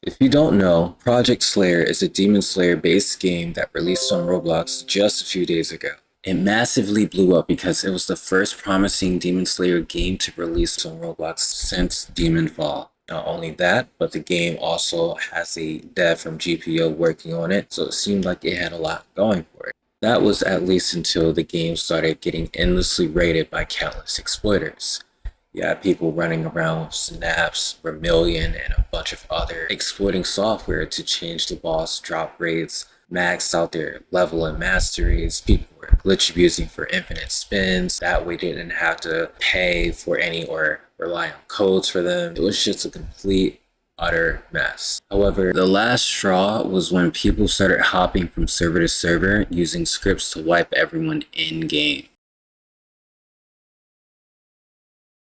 If you don't know, Project Slayer is a Demon Slayer based game that released on Roblox just a few days ago. It massively blew up because it was the first promising Demon Slayer game to release on Roblox since Demon Fall. Not only that, but the game also has a dev from GPO working on it, so it seemed like it had a lot going for it. That was at least until the game started getting endlessly raided by countless exploiters. You had people running around with Synapse, Vermilion, and a bunch of other exploiting software to change the boss drop rates, max out their level and masteries. People were glitch abusing for infinite spins. That way they didn't have to pay for any or rely on codes for them. It was just a complete utter mess. However, the last straw was when people started hopping from server to server using scripts to wipe everyone in game.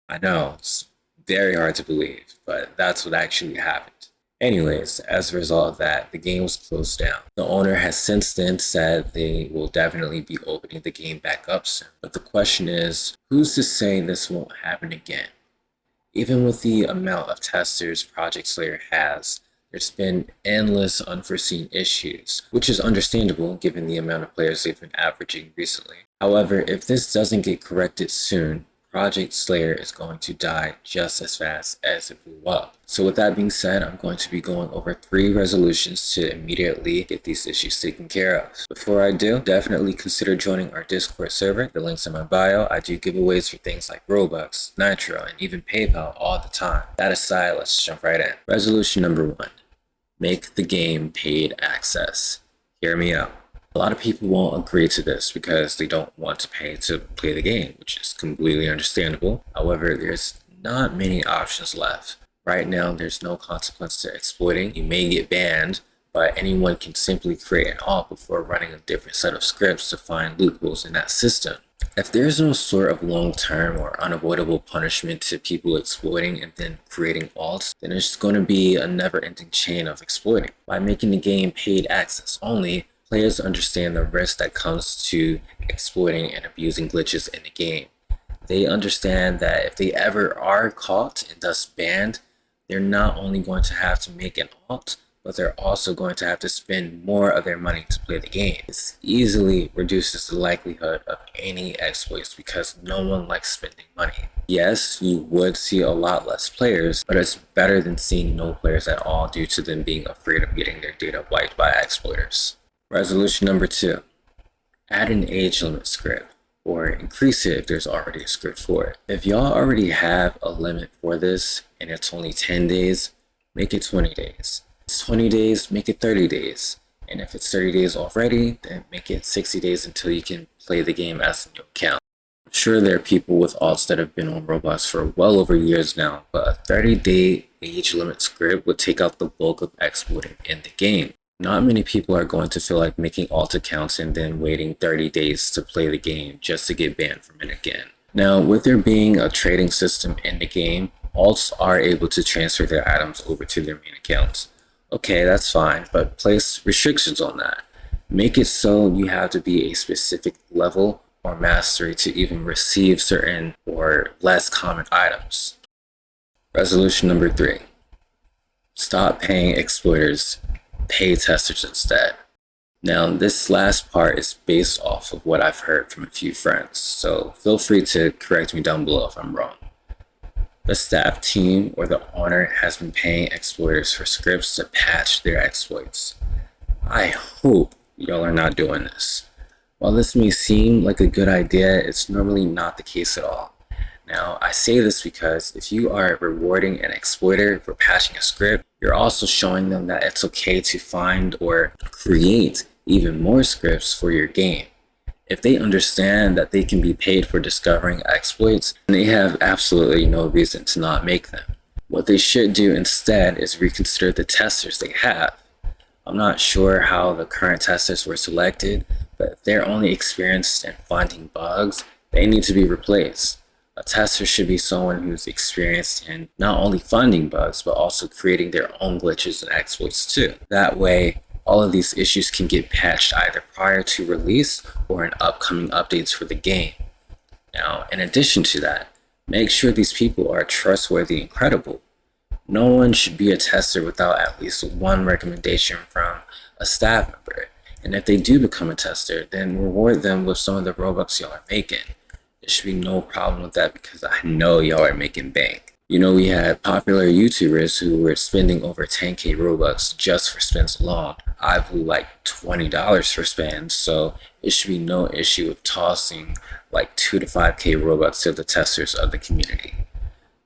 I know, it's very hard to believe, but that's what actually happened. Anyways, as a result of that, the game was closed down. The owner has since then said they will definitely be opening the game back up soon. But the question is, who's to say this won't happen again? Even with the amount of testers Project Slayer has, there's been endless unforeseen issues, which is understandable given the amount of players they've been averaging recently. However, if this doesn't get corrected soon, Project Slayer is going to die just as fast as it blew up. So with that being said, I'm going to be going over 3 resolutions to immediately get these issues taken care of. Before I do, definitely consider joining our Discord server. The link's in my bio. I do giveaways for things like Robux, Nitro, and even PayPal all the time. That aside, let's jump right in. Resolution number 1. Make the game paid access. Hear me out. A lot of people won't agree to this because they don't want to pay to play the game, which is completely understandable. However, there's not many options left. Right now, there's no consequence to exploiting. You may get banned, but anyone can simply create an alt before running a different set of scripts to find loopholes in that system. If there's no sort of long-term or unavoidable punishment to people exploiting and then creating alts, then it's going to be a never-ending chain of exploiting. By making the game paid access only, players understand the risk that comes to exploiting and abusing glitches in the game. They understand that if they ever are caught and thus banned, they're not only going to have to make an alt, but they're also going to have to spend more of their money to play the game. This easily reduces the likelihood of any exploits because no one likes spending money. Yes, you would see a lot less players, but it's better than seeing no players at all due to them being afraid of getting their data wiped by exploiters. Resolution number 2. Add an age limit script, or increase it if there's already a script for it. If y'all already have a limit for this and it's only 10 days, make it 20 days. If it's 20 days, make it 30 days. And if it's 30 days already, then make it 60 days until you can play the game as a new account. I'm sure there are people with alts that have been on Roblox for well over years now, but a 30-day age limit script would take out the bulk of exploiting in the game. Not many people are going to feel like making alt accounts and then waiting 30 days to play the game just to get banned from it again. Now, with there being a trading system in the game, alts are able to transfer their items over to their main accounts. Okay, that's fine, but place restrictions on that. Make it so you have to be a specific level or mastery to even receive certain or less common items. Resolution number 3. Stop paying exploiters. Pay testers instead. Now, this last part is based off of what I've heard from a few friends, so feel free to correct me down below if I'm wrong. The staff team or the owner has been paying exploiters for scripts to patch their exploits. I hope y'all are not doing this. While this may seem like a good idea, it's normally not the case at all. Now, I say this because if you are rewarding an exploiter for patching a script, you're also showing them that it's okay to find or create even more scripts for your game. If they understand that they can be paid for discovering exploits, they have absolutely no reason to not make them. What they should do instead is reconsider the testers they have. I'm not sure how the current testers were selected, but if they're only experienced in finding bugs, they need to be replaced. A tester should be someone who's experienced in not only finding bugs, but also creating their own glitches and exploits too. That way, all of these issues can get patched either prior to release or in upcoming updates for the game. Now, in addition to that, make sure these people are trustworthy and credible. No one should be a tester without at least one recommendation from a staff member. And if they do become a tester, then reward them with some of the Robux y'all are making. There should be no problem with that because I know y'all are making bank. You know, we had popular YouTubers who were spending over 10k Robux just for spins alone. I blew like $20 for spins, so it should be no issue with tossing like 2 to 5k Robux to the testers of the community.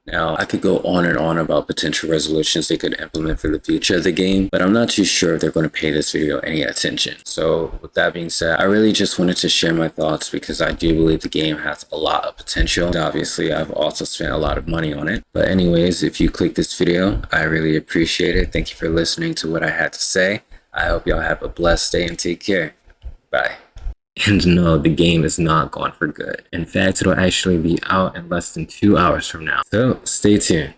Now, I could go on and on about potential resolutions they could implement for the future of the game, but I'm not too sure if they're going to pay this video any attention. So with that being said, I really just wanted to share my thoughts because I do believe the game has a lot of potential. And obviously, I've also spent a lot of money on it. But anyways, if you click this video, I really appreciate it. Thank you for listening to what I had to say. I hope y'all have a blessed day and take care. Bye. And no, the game is not gone for good. In fact, it'll actually be out in less than 2 hours from now. So stay tuned.